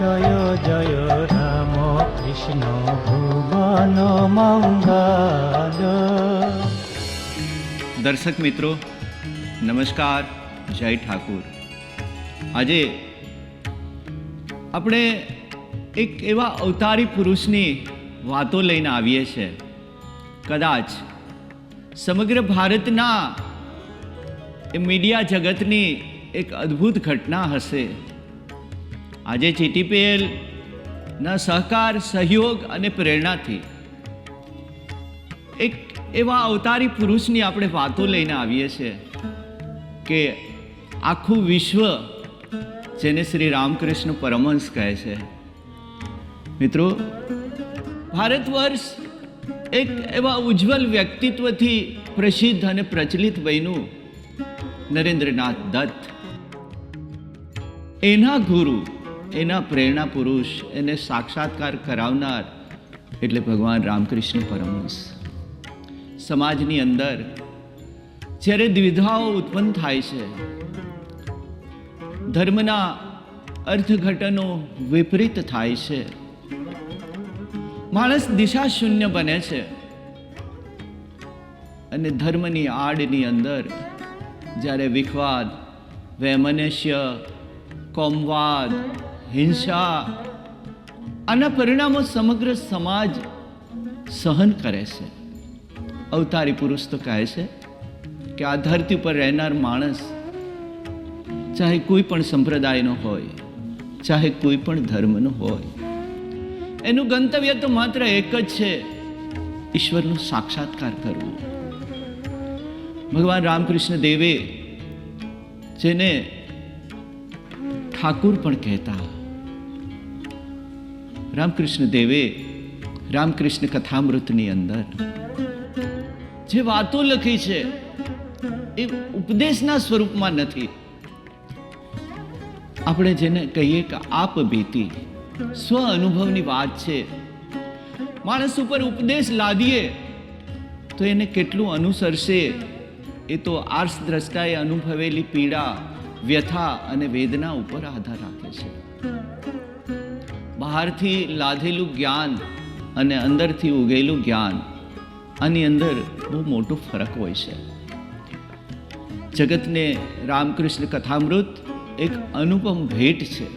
জয় জয় রাম কৃষ্ণ ভুবন મંગલ। દર્શક મિત્રો નમસ્કાર, જય ઠાકુર। આજે આપણે એક એવા અવતારી પુરુષની વાતો લઈને આવીએ છીએ। કદાચ સમગ્ર ભારતના એ મીડિયા જગતની એક અદ્ભુત ઘટના હશે। આજે જીટીપીએલના સહકાર, સહયોગ અને પ્રેરણાથી એક એવા અવતારી પુરુષની આપણે વાતો લઈને આવીએ છીએ કે આખું વિશ્વ જેને શ્રી રામકૃષ્ણ પરમહંસ કહે છે। મિત્રો, ભારત વર્ષ એક એવા ઉજ્જવલ વ્યક્તિત્વથી પ્રસિદ્ધ અને પ્રચલિત બન્યું। નરેન્દ્રનાથ દત્ત, એના ગુરુ, એના પ્રેરણા પુરુષ, એને સાક્ષાત્કાર કરાવનાર એટલે ભગવાન રામકૃષ્ણ પરમહંસ। સમાજની અંદર જ્યારે દ્વિધાઓ ઉત્પન્ન થાય છે, ધર્મના અર્થઘટનો વિપરીત થાય છે, માણસ દિશા શૂન્ય બને છે અને ધર્મની આડની અંદર જ્યારે વિખવાદ, વૈમનસ્ય, કોમવાદ, હિંસા, આના પરિણામો સમગ્ર સમાજ સહન કરે છે। અવતારી પુરુષ તો કહે છે કે આ ધરતી પર રહેનાર માણસ ચાહે કોઈ પણ સંપ્રદાયનો હોય, ચાહે કોઈ પણ ધર્મનો હોય, એનું ગંતવ્ય તો માત્ર એક જ છે, ઈશ્વરનો સાક્ષાત્કાર કરવો। ભગવાન રામકૃષ્ણ દેવે, જેને ઠાકુર પણ કહેતા, રામકૃષ્ણ દેવે રામકૃષ્ણ કથામૃતની અંદર જે વાતો લખી છે એ ઉપદેશના સ્વરૂપમાં નથી। આપણે જેને કહીએ કે આપ બીતી, સ્વ અનુભવની વાત છે। માણસ ઉપર ઉપદેશ લાદીએ તો એને કેટલું અનુસરશે એ તો આર્ષ દ્રષ્ટાએ અનુભવેલી પીડા, વ્યથા અને વેદના ઉપર આધાર રાખે છે। બહારથી લાધેલું જ્ઞાન અને અંદરથી ઉગેલું જ્ઞાન, આની અંદર બહુ મોટો ફરક હોય છે। જગતને રામકૃષ્ણ કથામૃત એક અનુપમ ભેટ છે।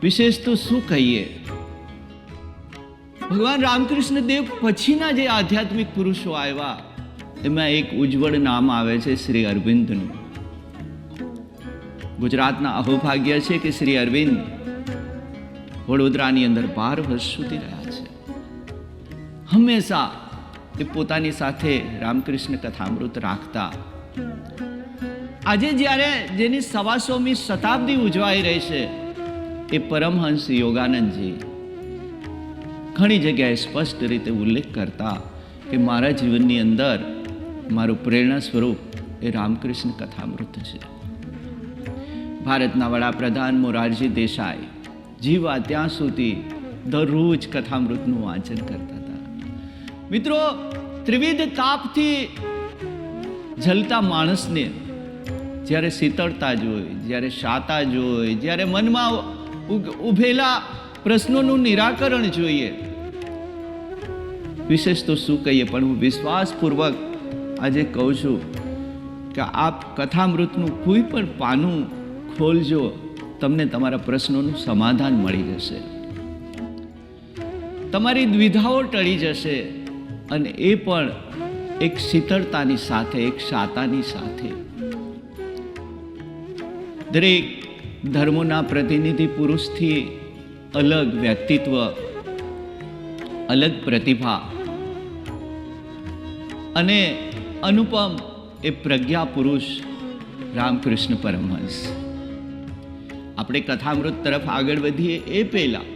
વિશેષ તો શું કહીએ, ભગવાન રામકૃષ્ણ દેવ પછીના જે આધ્યાત્મિક પુરુષો આવ્યા એમાં એક ઉજ્જવળ નામ આવે છે શ્રી અરવિંદનું। ગુજરાતના અહોભાગ્ય છે કે શ્રી અરવિંદ વડોદરાની અંદર 12 વર્ષ સુધી રહ્યા છે। હંમેશા એ પોતાની સાથે રામકૃષ્ણ કથામૃત રાખતા। આજે જ્યારે જેની 125મી શતાબ્દી ઉજવાઈ રહી છે, એ પરમહંસ યોગાનંદજી ઘણી જગ્યાએ સ્પષ્ટ રીતે ઉલ્લેખ કરતા કે મારા જીવનની અંદર મારું પ્રેરણા સ્વરૂપ એ રામકૃષ્ણ કથામૃત છે। ભારતના વડાપ્રધાન મોરારજી દેસાઈ જીવા ત્યાં સુધી દરરોજ કથામૃતનું વાંચન કરતા હતા। મિત્રો, ત્રિવિધ તાપથી જલતા માણસને જ્યારે શીતળતા જોઈ, જ્યારે શાતા જોઈ, જ્યારે મનમાં ઉભેલા પ્રશ્નોનું નિરાકરણ જોઈએ, વિશેષ તો શું કહીએ, પણ હું વિશ્વાસપૂર્વક આજે કહું છું કે આપ કથામૃતનું કોઈ પણ પાનું ખોલજો, તમને તમારા પ્રશ્નોનું સમાધાન મળી જશે, તમારી દ્વિધાઓ ટળી જશે અને એ પણ એક શીતળતાની સાથે, એક શાતાની સાથે। દરેક ધર્મોના પ્રતિનિધિ પુરુષથી અલગ વ્યક્તિત્વ, અલગ પ્રતિભા અને અનુપમ એ પ્રજ્ઞા પુરુષ રામકૃષ્ણ પરમહંસ। આપણે કથામૃત તરફ આગળ વધીએ એ પહેલા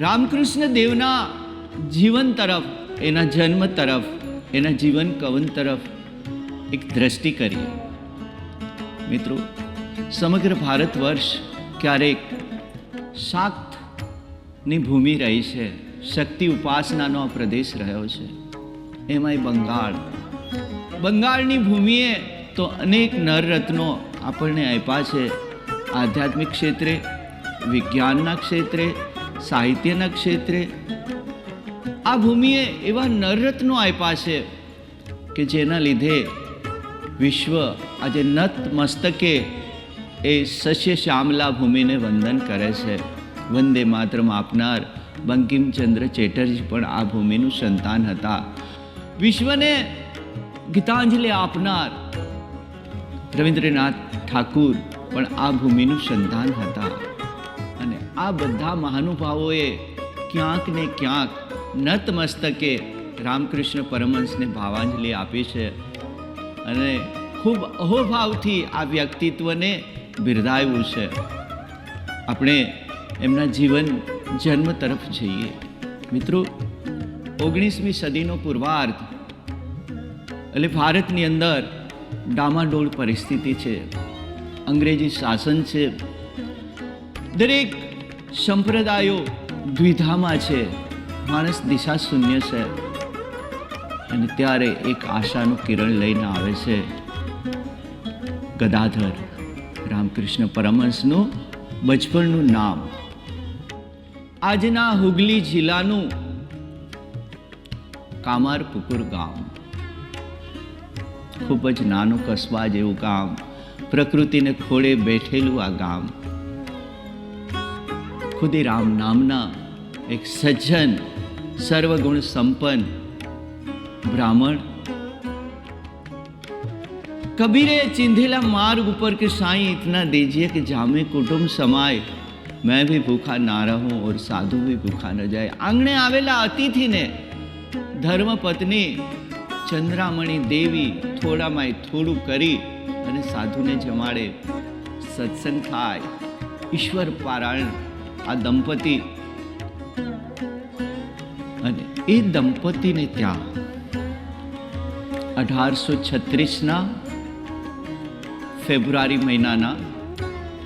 રામકૃષ્ણ દેવના જીવન તરફ, એના જન્મ તરફ, એના જીવન કવન તરફ એક દ્રષ્ટિ કરીએ। મિત્રો, સમગ્ર ભારત વર્ષ ક્યારેક શાક્તની ભૂમિ રહી છે, શક્તિ ઉપાસનાનો પ્રદેશ રહ્યો છે। એમાંય બંગાળની ભૂમિએ તો અનેક નરરત્નો આપણને આપ્યા છે, આધ્યાત્મિક ક્ષેત્રે વિજ્ઞાનના ક્ષેત્રે, સાહિત્યના ક્ષેત્રે આ ભૂમિએ એવા નરરત્નો આપ્યા છે કે જેના લીધે વિશ્વ આજે નત મસ્તકે એ સસ્ય શ્યામલા ભૂમિને વંદન કરે છે. વંદે માતરમ આપનાર બંકિમચંદ્ર ચેટર્જી પણ આ ભૂમિનું સંતાન હતા. વિશ્વને ગીતાંજલિ આપનાર રવિન્દ્રનાથ ઠાકુર પણ આ ભૂમિનું સંતાન હતા. અને આ બધા મહાનુભાવોએ ક્યાંક ને ક્યાંક નતમસ્તકે રામકૃષ્ણ પરમહંસને ભાવાંજલિ આપી છે અને ખૂબ અહોભાવથી આ વ્યક્તિત્વને બિરદાવ્યું છે. આપણે એમના જીવન જન્મ તરફ જઈએ. મિત્રો, 19મી સદીનો પૂર્વાર્ધ એટલે ભારતની અંદર ડામાડોળ પરિસ્થિતિ છે, અંગ્રેજી શાસન છે, દરેક સંપ્રદાયો દ્વિધામાં છે, માણસ દિશા શૂન્ય છે. અને ત્યારે એક આશાનું કિરણ લઈને આવે છે ગદાધર રામકૃષ્ણ પરમહંસનું બચપણનું નામ. આજના હુગલી જિલ્લાનું કામારપુકુર ગામ, ખૂબ જ નાનું કસ્બા જેવું ગામ, પ્રકૃતિને ખોળે બેઠેલું આ ગામ. ખુદીરામ નામના એક સજ્જન, સર્વગુણ સંપન્ન બ્રાહ્મણ कबीरे चिंधेला मार्ग ऊपर के साईं इतना दीजिए कि जामे कुटुंब समाये, मैं भी भूखा ना रहूं और साधु भी भूखा न जाए. आंगणे आवेला अतिथि ने धर्म पत्नी चंद्रामणि देवी થોડામાં થોડું કરી અને સાધુને જમાડે. સત્સંગ થાય, ઈશ્વર પારાયણ આ દંપતી. અને એ દંપતીને ત્યાં 1836ના ફેબ્રુઆરી મહિનાના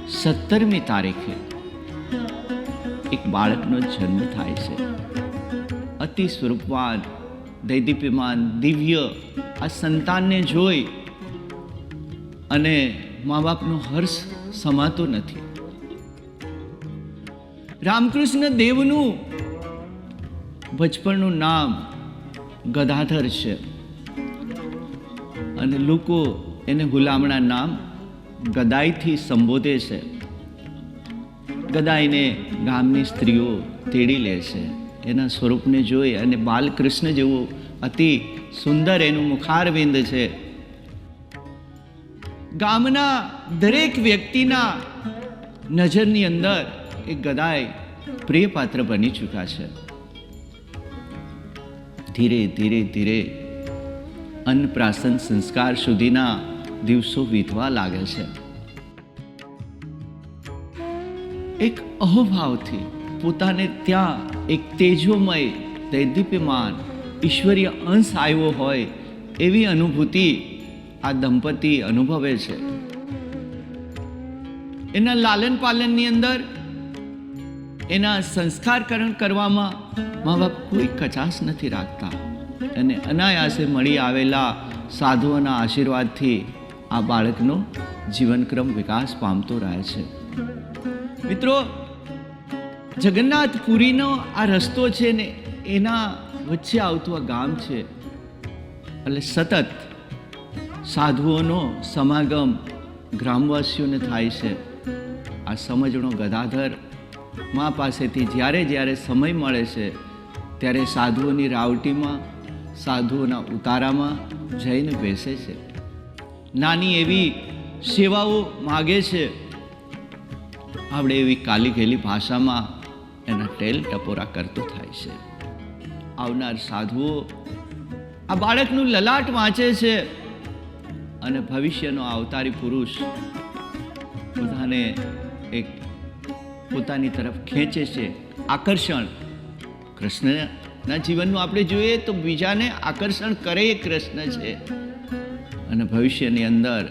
17મી તારીખે એક બાળકનો જન્મ થાય છે. અતિ સ્વરૂપવાન, દૈદીપ્યમાન, દિવ્ય આ સંતાનને જોઈ અને મા બાપનો હર્ષ સમાતો નથી. રામકૃષ્ણ દેવનું બચપણનું નામ ગદાધર છે અને લોકો એને હુલામણા નામ ગદાઈથી સંબોધે છે. ગદાઈને ગામની સ્ત્રીઓ તેડી લે છે. એના સ્વરૂપને જોઈ અને બાલકૃષ્ણ જેવું અતિ સુંદર એનું મુખારવિંદ છે. ગામના દરેક વ્યક્તિના નજરની અંદર એ ગદાઈ પ્રિય પાત્ર બની ચૂક્યા છે. ધીરે ધીરે ધીરે અન્નપ્રાશન સંસ્કાર સુધીના દિવસો વીતવા લાગે છે. એક અહોભાવથી પોતાને ત્યાં એક તેજોમય, દૈદીપ્યમાન ઈશ્વરીય અંશ આવ્યો હોય એવી અનુભૂતિ આ દંપતી અનુભવે છે. એના લાલન પાલનની અંદર, એના સંસ્કારકરણ કરવામાં મા બાપ કોઈ કચાશ નથી રાખતા અને અનાયાસે મળી આવેલા સાધુઓના આશીર્વાદથી આ બાળકનો જીવનક્રમ વિકાસ પામતો રહે છે. મિત્રો, જગન્નાથપુરીનો આ રસ્તો છે ને એના વચ્ચે આવતું આ ગામ છે એટલે સતત સાધુઓનો સમાગમ ગ્રામવાસીઓને થાય છે. આ સમજણો ગદાધર મા પાસેથી જ્યારે જ્યારે સમય મળે છે ત્યારે સાધુઓની રાવટીમાં, સાધુઓના ઉતારામાં જઈને બેસે છે. નાની એવી સેવાઓ માગે છે. આપણે એવી કાલી ગયેલી ભાષામાં એના ટેલ ટપોરા કરતો થાય છે. આવનાર સાધુઓ આ બાળકનું લલાટ વાંચે છે અને ભવિષ્યનો અવતારી પુરુષ બધાને એક પોતાની તરફ ખેંચે છે. આકર્ષણ કૃષ્ણના જીવનનું આપણે જોઈએ તો બીજાને આકર્ષણ કરે એ કૃષ્ણ છે. અને ભવિષ્યની અંદર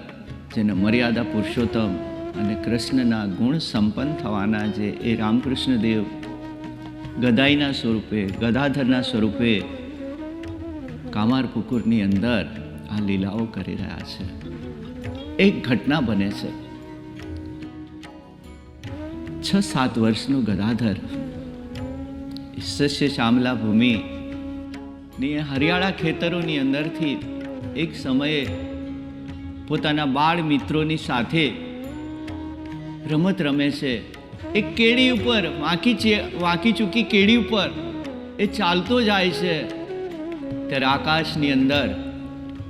જેને મર્યાદા પુરુષોત્તમ અને કૃષ્ણના ગુણ સંપન્ન થવાના છે એ રામકૃષ્ણ દેવ ગદાઈના સ્વરૂપે, ગદાધરના સ્વરૂપે કામારપુકુરની અંદર આ લીલાઓ કરી રહ્યા છે. એક ઘટના બને છે. 6-7 વર્ષનો ગદાધર સસ્ય શ્યામલા ભૂમિ ની હરિયાળા ખેતરોની અંદરથી એક સમયે પોતાના બાળ મિત્રોની સાથે રમત રમે છે. એક કેડી ઉપર વાંકી ચૂકી કેડી ઉપર એ ચાલતો જાય છે, ત્યારે આકાશની અંદર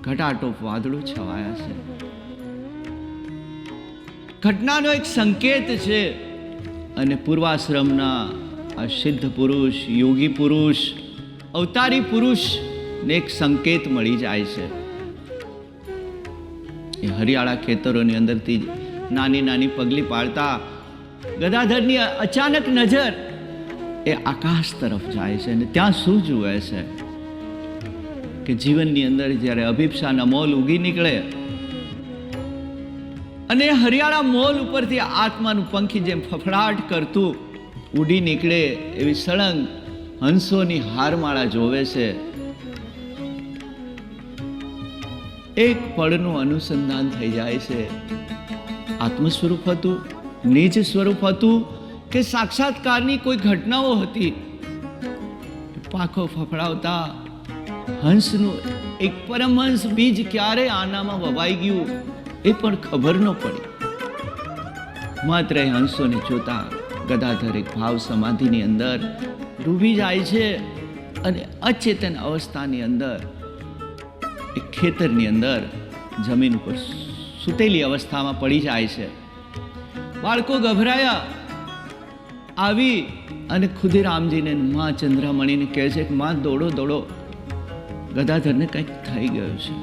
ઘટાટોપ વાદળો છવાયા છે. ઘટનાનો એક સંકેત છે અને પૂર્વાશ્રમના આ સિદ્ધ પુરુષ, યોગી પુરુષ, અવતારી પુરુષને એક સંકેત મળી જાય છે. એ હરિયાળા ખેતરોની અંદરથી નાની નાની પગલી પાડતા ગદાધરની અચાનક નજર એ આકાશ તરફ જાય છે અને ત્યાં શું જુએ છે કે જીવનની અંદર જ્યારે અભિપ્સાના મોલ ઉગી નીકળે અને હરિયાળા મોલ ઉપરથી આત્માનું પંખી જેમ ફફડાટ કરતું ઉડી નીકળે એવી સળંગ હંસોની હારમાળા જોવે છે. એક પળનું અનુસંધાન થઈ જાય છે. આત્મ સ્વરૂપ હતું, નિજ સ્વરૂપ હતું કે સાક્ષાત્કારની કોઈ ઘટનાઓ હતી. પાંખો ફફડાવતા હંસનું એક પરમહંસ બીજ ક્યારે આનામાં વવાઈ ગયું એ પણ ખબર ન પડી. માત્ર એ હંસોને જોતા ગદાધર એક ભાવ સમાધિની અંદર ડૂબી જાય છે અને અચેતન અવસ્થાની અંદર એક ખેતરની અંદર જમીન ઉપર સૂતેલી અવસ્થામાં પડી જાય છે. બાળકો ગભરાયા આવી અને ખુદીરામજીને માં ચંદ્રમણીને કહે છે કે માં દોડો દોડો, ગદાધરને કંઈક થઈ ગયું છે.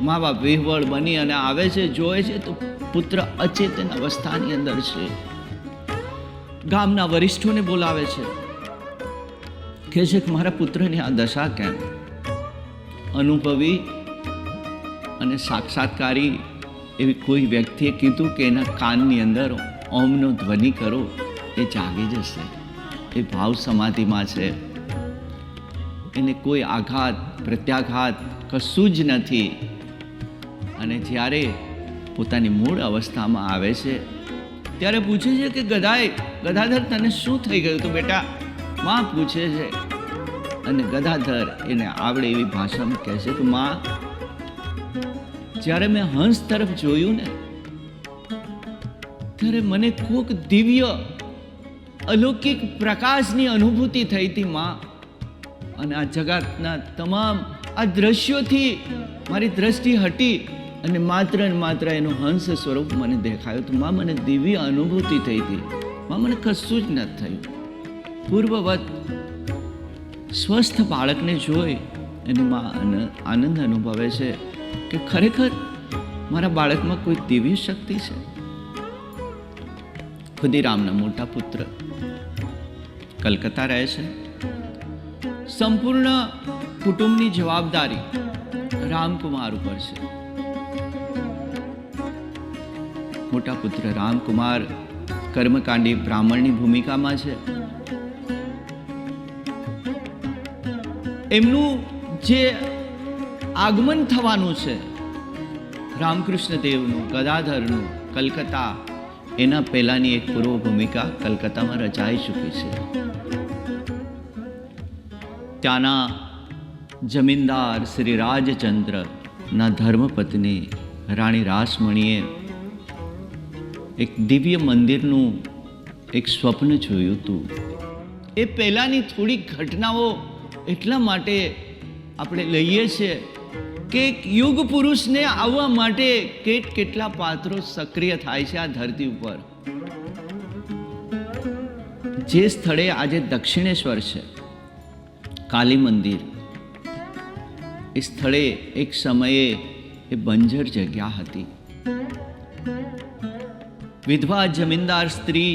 મા બાપ વિહવળ બની અને આવે છે, જોવે છે તો પુત્ર અચેતન અવસ્થાની અંદર છે. ગામના વરિષ્ઠોને બોલાવે છે, કહે છે કે મારા પુત્રની આ દશા કેમ? અનુભવી અને સાક્ષાત્કારી એવી કોઈ વ્યક્તિએ કીધું કે એના કાનની અંદર ઓમનો ધ્વનિ કરો, એ જાગી જશે. એ ભાવ સમાધિમાં છે. એને કોઈ આઘાત પ્રત્યાઘાત કશું જ નથી. અને જ્યારે પોતાની મૂળ અવસ્થામાં આવે છે ત્યારે પૂછે છે કે ગદાધર તને શું થઈ ગયું? તો બેટા માં પૂછે છે અને ગદાધર એને આવડે એવી ભાષામાં કહે છે કે માં, જ્યારે મેં હંસ તરફ જોયું ને ત્યારે મને કોક દિવ્ય અલૌકિક પ્રકાશની અનુભૂતિ થઈ હતી માં. અને આ જગતના તમામ આ દ્રશ્યોથી મારી દ્રષ્ટિ હટી અને માત્ર ને માત્ર એનું હંસ સ્વરૂપ મને દેખાયું હતું. માં, મને દિવ્ય અનુભૂતિ થઈ હતી માં, મને કશું જ નથી થયું. પૂર્વવત સ્વસ્થ બાળકને જોઈ એની માં આનંદ અનુભવે છે કે ખરેખર મારા બાળકમાં કોઈ દિવ્ય શક્તિ છે. ખુદીરામના મોટા પુત્ર કલકત્તા રહે છે. સંપૂર્ણ કુટુંબની જવાબદારી રામકુમાર ઉપર છે. મોટા પુત્ર રામકુમાર કર્મકાંડી બ્રાહ્મણની ભૂમિકામાં છે. એમનું જે આગમન થવાનું છે રામકૃષ્ણ દેવનું, ગદાધરનું કલકત્તા, એના પહેલાની એક પૂર્વ ભૂમિકા કલકત્તામાં રચાઈ ચૂકી છે. ત્યાંના જમીનદાર શ્રી રાજચંદ્રના ધર્મપત્ની રાણી રાસમણીએ એક દિવ્ય મંદિરનું એક સ્વપ્ન જોયું હતું. એ પહેલાંની થોડી ઘટનાઓ એટલા માટે આપણે લઈએ છીએ કે એક યુગ પુરુષને આવવા માટે કેટલા પાત્રો સક્રિય થાય છે આ ધરતી ઉપર. જે સ્થળે આજે દક્ષિણેશ્વર છે, કાલી મંદિર, એ સ્થળે એક સમયે એ બંજર જગ્યા હતી. વિધવા જમીનદાર સ્ત્રી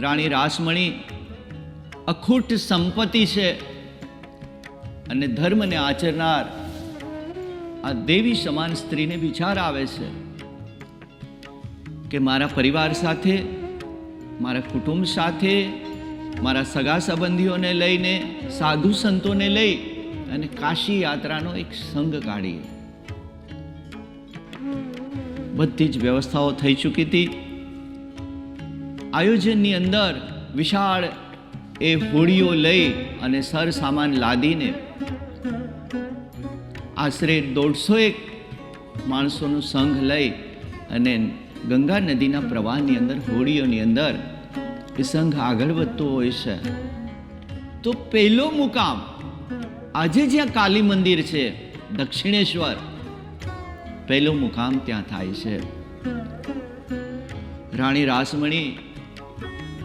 રાણી રાસમણી અખૂટ સંપત્તિ છે અને ધર્મને આચરનાર આ દેવી સમાન સ્ત્રીને વિચાર આવે છે કે મારા પરિવાર સાથે, મારા કુટુંબ સાથે, મારા સગા સંબંધીઓને લઈને, સાધુ સંતોને લઈ અને કાશી યાત્રાનો એક સંઘ કાઢીએ. બધી જ વ્યવસ્થાઓ થઈ ચૂકી હતી. આયોજનની અંદર વિશાળ એ હોડીઓ લઈ અને સર સામાન લાદીને આશરે 150 માણસોનો સંઘ લઈ અને ગંગા નદીના પ્રવાહની અંદર હોડીઓની અંદર એ સંઘ આગળ વધતો હોય છે. તો પહેલો મુકામ આજે જ્યાં કાલી મંદિર છે દક્ષિણેશ્વર, પહેલો મુકામ ત્યાં થાય છે. રાણી રાસમણી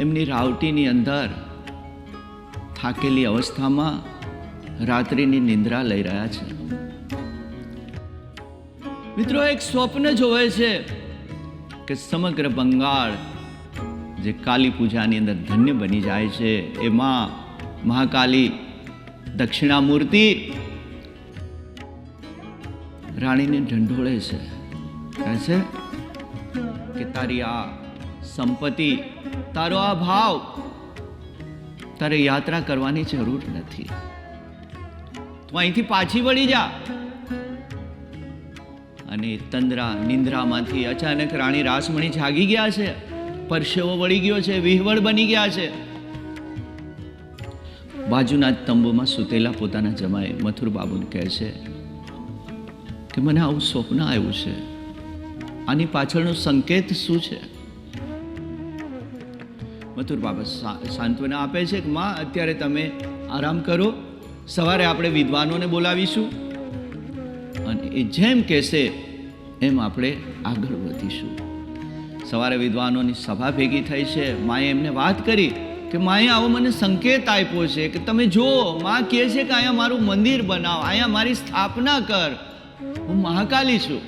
એમની રાવટીની અંદર થાકેલી અવસ્થામાં રાત્રિની નિંદ્રા લઈ રહ્યા છે. મિત્રો, એક સ્વપ્ન જોવે છે કે સમગ્ર બંગાળ જે કાલી પૂજાની અંદર ધન્ય બની જાય છે. એમાં મહાકાલી દક્ષિણામૂર્તિ રાણીને ઢંઢોળે છે, કહે છે કે તારી આ સંપત્તિ, તારો આ ભાવ, તારે યાત્રા કરવાની જરૂર નથી, તું અહીંથી પાછી વળી જા. અને તંદ્રા નિંદ્રામાંથી અચાનક રાણી રાસમણી જાગી ગયા છે, પરસેવો વળી ગયો છે, વિહવળ બની ગયા છે. બાજુના જ તંબુમાં સૂતેલા પોતાના જમાઈ મથુર બાબુને કહે છે કે મને આવું સ્વપ્ન આવ્યું છે, આની પાછળનો સંકેત શું છે? મથુર બાબા સાંત્વના આપે છે કે માં, અત્યારે તમે આરામ કરો, સવારે આપણે વિદ્વાનોને બોલાવીશું અને એ જેમ કહેશે એમ આપણે આગળ વધીશું. સવારે વિદ્વાનોની સભા ભેગી થઈ છે. માએ એમને વાત કરી કે માએ આવો મને સંકેત આપ્યો છે કે તમે જુઓ, માં કહે છે કે અહીંયા મારું મંદિર બનાવ, અહીંયા મારી સ્થાપના કર, હું મહાકાલી છું.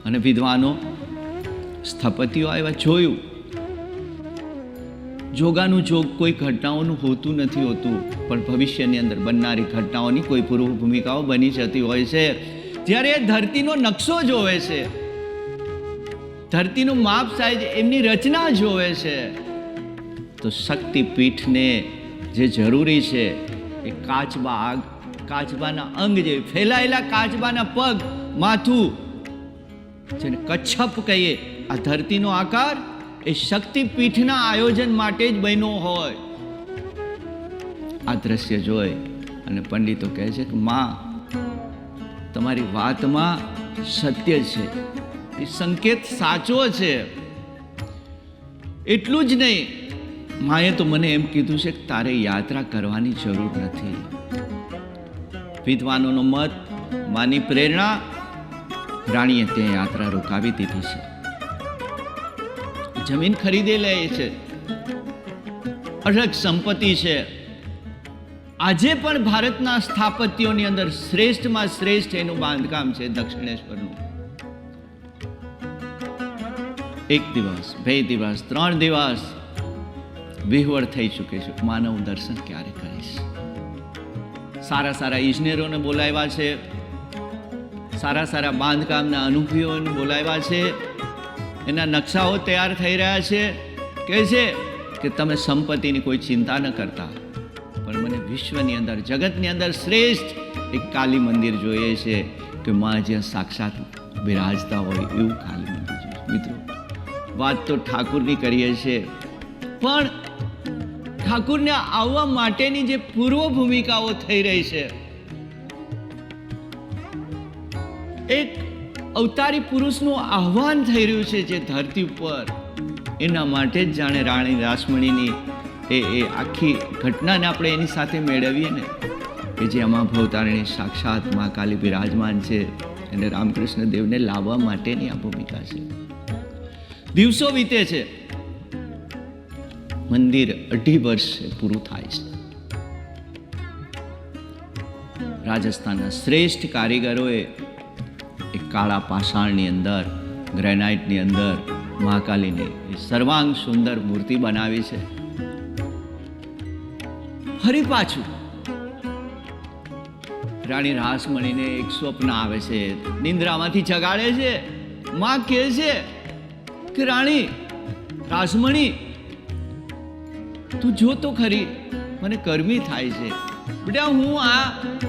અને વિદ્વાનો સ્થપતિઓ આવ્યા, જોયું. જોગાનું જોગ કોઈ ઘટનાઓનું હોતું નથી હોતું, પણ ભવિષ્યની અંદર બનનારી ઘટનાઓની કોઈ પૂર્વ ભૂમિકાઓ બની જતી હોય છે. જ્યારે એ ધરતીનો નકશો જોવે છે, ધરતીનું માપ સાઈઝ, એમની રચના જોવે છે, તો શક્તિપીઠને જે જરૂરી છે એ કાચબાના અંગ જે ફેલાયેલા કાચબાના પગ, માથું, જેને કચ્છપ કહીએ, આ ધરતીનો આકાર એ શક્તિપીઠના આયોજન માટે જ બન્યો હોય. આ દ્રશ્ય જોઈ અને પંડિતો કહે છે કે માં, તમારી વાતમાં સત્ય છે, એ સંકેત સાચો છે. એટલું જ નહીં, માએ તો મને એમ કીધું છે કે તારે યાત્રા કરવાની જરૂર નથી. વિદ્વાનોનો મત, માની પ્રેરણા, રાણીએ ત્યાં યાત્રા રોકાવી દીધી છે. જમીન ખરીદે લે છે, અઢળક સંપત્તિ છે. આજે પણ ભારતના સ્થાપત્યોની અંદર શ્રેષ્ઠમાં શ્રેષ્ઠ એનું બાંધકામ છે દક્ષિણેશ્વરનું. 1 દિવસ, 2 દિવસ, 3 દિવસ વિહવળ થઈ ચૂકે છે. માનવ દર્શન ક્યારે કરીશ? સારા સારા ઇજનેરોને બોલાવ્યા છે, સારા સારા બાંધકામના અનુભવીઓને બોલાવ્યા છે, એના નકશાઓ તૈયાર થઈ રહ્યા છે. કહે છે કે તમે સંપત્તિની કોઈ ચિંતા ન કરતા, પણ મને વિશ્વની અંદર, જગતની અંદર શ્રેષ્ઠ એક કાલી મંદિર જોઈએ છે કે માં જ્યાં સાક્ષાત બિરાજતા હોય એવું કાલી મંદિર જોઈએ. મિત્રો, વાત તો ઠાકુરની કરીએ છીએ, પણ ઠાકુરને આવવા માટેની જે પૂર્વ ભૂમિકાઓ થઈ રહી છે, એક અવતારી પુરુષનું આહ્વાન થઈ રહ્યું છે જે ધરતી ઉપર, એના માટે જ જાણે રાણી રાસમણીની એ આખી ઘટનાને આપણે એની સાથે મેળવીએ ને, કે જે આમાં ભવતારણી સાક્ષાત મા કાલી બિરાજમાન છે, અને રામકૃષ્ણ દેવને લાવવા માટેની આ ભૂમિકા છે. દિવસો વીતે છે, મંદિર 2.5 વર્ષે પૂરું થાય છે. રાજસ્થાનના શ્રેષ્ઠ કારીગરોએ એક કાળા પાષાણની અંદર, ગ્રેનાઇટની અંદર મહાકાલીની સર્વાંગ સુંદર મૂર્તિ બનાવી છે. ફરી પાછું રાણી રાસમણીને એક સ્વપ્ન આવે છે, નિંદ્રામાંથી જગાડે છે. માં કહે છે કે રાણી રાસમણી, તું જો તો ખરી, મને ગરમી થાય છે. બેટા, હું આ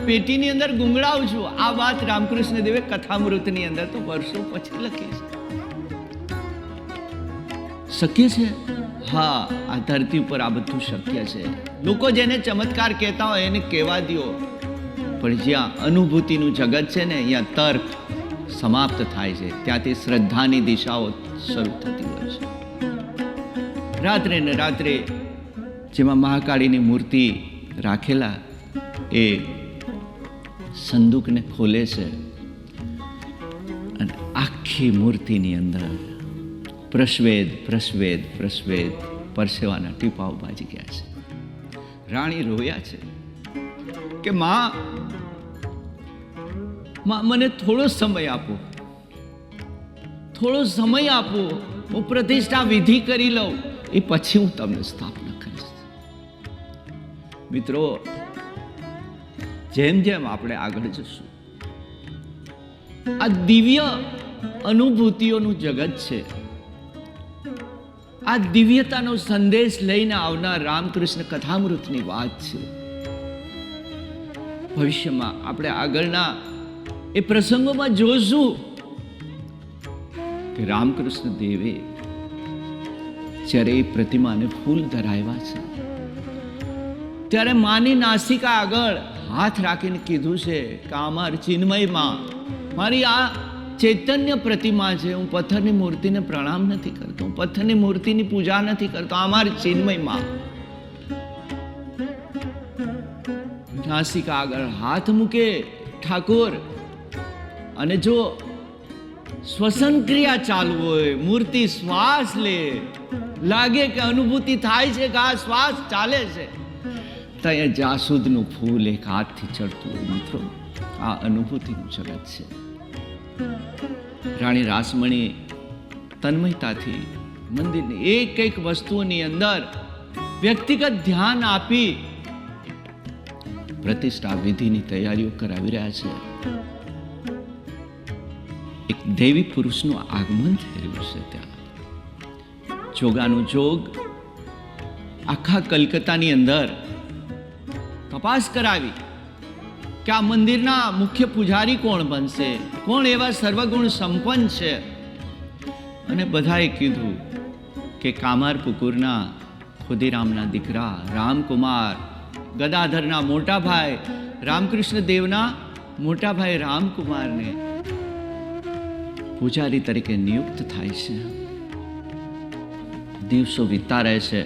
પેટીની અંદર ગુંગળાવું છું. આ વાત રામકૃષ્ણ દેવે કથામૃતની અંદર તો વર્ષો પછી લખી છે. શક્ય છે? હા, આ ધરતી ઉપર આ બધું શક્ય છે. લોકો જેને ચમત્કાર કહેતા હોય એને કહેવા દો, પણ જ્યાં અનુભૂતિનું જગત છે ને, અહીંયા તર્ક સમાપ્ત થાય છે, ત્યાંથી શ્રદ્ધાની દિશાઓ શરૂ થતી હોય છે. રાત્રે ને રાત્રે જેમાં મહાકાળીની મૂર્તિ રાખેલા એ સંદૂકને ખોલે છે અને આખી મૂર્તિની અંદર પ્રશ્વેદ પ્રશ્વેદ પ્રશ્વેદ પરસેવાના ટીપાઓ બાજી ગયા છે. રાણી રોયા છે કે માં, મને થોડો સમય આપો, થોડો સમય આપો, હું પ્રતિષ્ઠા વિધિ કરી લઉં, એ પછી હું તમને સ્થાપના કરીશ. મિત્રો, જેમ જેમ આપણે આગળ જશું, આ દિવ્ય અનુભૂતિઓનું જગત છે. આ દિવ્યતાનો સંદેશ લઈને આવનાર રામકૃષ્ણ કથામૃતની વાત છે. ભવિષ્યમાં આપણે આગળના એ પ્રસંગોમાં જોશું કે રામકૃષ્ણ દેવે જ્યારે એ પ્રતિમાને ફૂલ ધરાવ્યા છે, ત્યારે માની નાસિકા આગળ હાથ રાખીને કીધું છે કે અમાર ચિન્મય માં, મારી આ ચૈતન્ય પ્રતિમા છે, હું પથ્થરની મૂર્તિને પ્રણામ નથી કરતો, હું પથ્થરની મૂર્તિની પૂજા નથી કરતો, અમાર ચિન્મય માં. નાસિકા આગળ હાથ મૂકે ઠાકોર, અને જો શ્વસન ક્રિયા ચાલુ હોય, મૂર્તિ શ્વાસ લે, લાગે કે અનુભૂતિ થાય છે કે આ શ્વાસ ચાલે છે, ત્યાં જાસૂદનું ફૂલ એક હાથથી ચડતું હોય. મિત્રો, આ અનુભૂતિનું જગત છે. રાણી રાસમણી તન્મયતાથી મંદિરની એક એક વસ્તુની અંદર વ્યક્તિગત ધ્યાન આપી પ્રતિષ્ઠા વિધિની તૈયારીઓ કરાવી રહ્યા છે. એક દેવી પુરુષનું આગમન થઈ રહ્યું છે. ત્યાં જોગાનું જોગ આખા કલકત્તાની અંદર તપાસ કરાવી કે આ મંદિરના મુખ્ય પૂજારી કોણ બનશે, કોણ એવા સર્વગુણ સંપન્ન છે. અને બધાએ કીધું કે કામાર પુકુરના ખુદીરામના દીકરા રામકુમાર, ગદાધરના મોટા ભાઈ રામકૃષ્ણ દેવના મોટા ભાઈ રામકુમારને પૂજારી તરીકે નિયુક્ત થાય છે. દિવસો વીતતા રહે છે.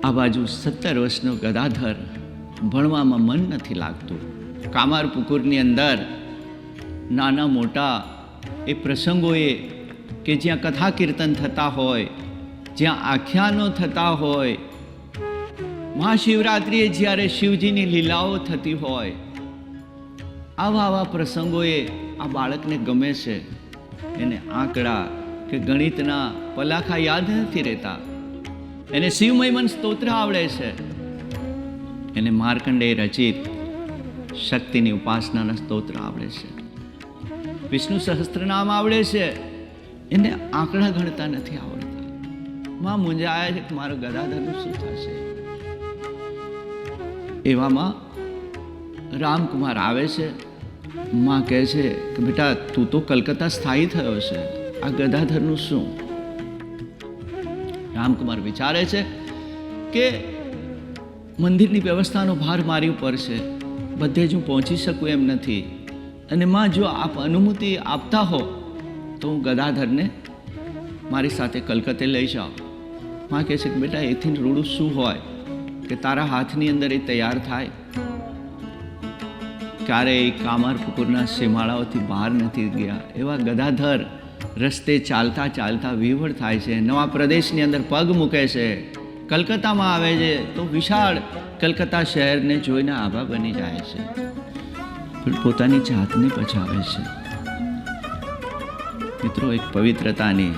આ બાજુ 17 વર્ષનો ગદાધર, ભણવામાં મન નથી લાગતું. કામાર પુકુરની અંદર નાના મોટા એ પ્રસંગોએ કે જ્યાં કથા કીર્તન થતા હોય, જ્યાં આખ્યાનો થતા હોય, મહાશિવરાત્રિએ જ્યારે શિવજીની લીલાઓ થતી હોય, આવા પ્રસંગોએ આ બાળકને ગમે છે. એને આંકડા કે ગણિતના પલાખા યાદ નથી રહેતા, એને શિવમહિમન સ્તોત્ર આવડે છે, એને માર્કંડેય રચિત શક્તિની ઉપાસનાના સ્તોત્ર આવડે છે, વિષ્ણુ સહસ્ત્રનામ આવડે છે, એને આંકડા ગણતા નથી આવડતા. માં મૂંઝાયા છે કે મારો ગદાધરનું શું થશે. એવામાં રામકુમાર આવે છે. માં કહે છે કે બેટા, તું તો કલકત્તા સ્થાયી થયો છે, આ ગદાધરનું શું? રામકુમાર વિચારે છે કે મંદિરની વ્યવસ્થાનો ભાર મારી ઉપર છે, બધે જ હું પહોંચી શકું એમ નથી, અને માં જો આપ અનુમતિ આપતા હો તો હું ગદાધરને મારી સાથે કલકત્તે લઈ જાઓ. માં કહે છે કે બેટા, એથી રૂડું શું હોય કે તારા હાથની અંદર એ તૈયાર થાય. ક્યારેય કામાર પુકુરના સીમાડાઓથી બહાર નથી ગયા એવા ગદાધર રસ્તે ચાલતા ચાલતા વિહવળ થાય છે. નવા પ્રદેશની અંદર પગ મૂકે છે, કલકત્તામાં આવે છે તો વિશાળ કલકત્તા શહેરને જોઈને આભા બની જાય છે, પણ પોતાની જાતને બચાવે છે. મિત્રો, એક પવિત્રતાની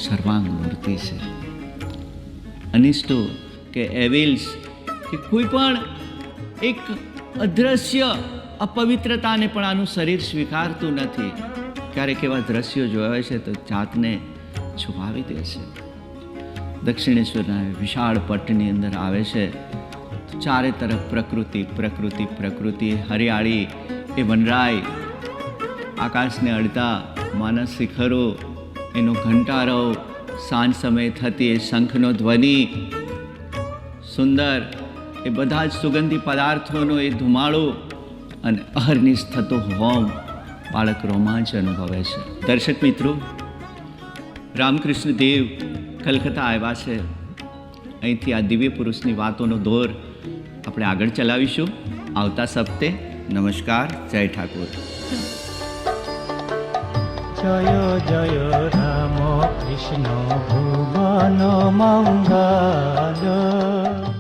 સર્વાંગ મૂર્તિ છે. અનિષ્ટો કે એવિલ્સ કે કોઈ પણ એક અદ્રશ્ય અપવિત્રતાને પણ આનું શરીર સ્વીકારતું નથી. ક્યારેક એવા દ્રશ્યો જોયા છે તો જાતને છુપાવી દે છે. દક્ષિણેશ્વરના વિશાળ પટની અંદર આવે છે તો ચારે તરફ પ્રકૃતિ પ્રકૃતિ પ્રકૃતિ, હરિયાળી, એ વનરાય, આકાશને અડતા માનસ શિખરો, એનો ઘંટારવ, સાંજ સમયે થતી એ શંખનો ધ્વનિ, સુંદર એ બધા જ સુગંધી પદાર્થોનો એ ધુમાડો અને અહર્નિશ થતો હોમ, બાળક રોમાંચ અનુભવે છે. દર્શક મિત્રો, રામકૃષ્ણ દેવ કલકત્તા આવ્યા છે. અહીંથી આ દિવ્ય પુરુષની વાતોનો દોર આપણે આગળ ચલાવીશું આવતા સપ્તે. નમસ્કાર, જય ઠાકોર. જય જય રામ કૃષ્ણ ભુવન મંગલ.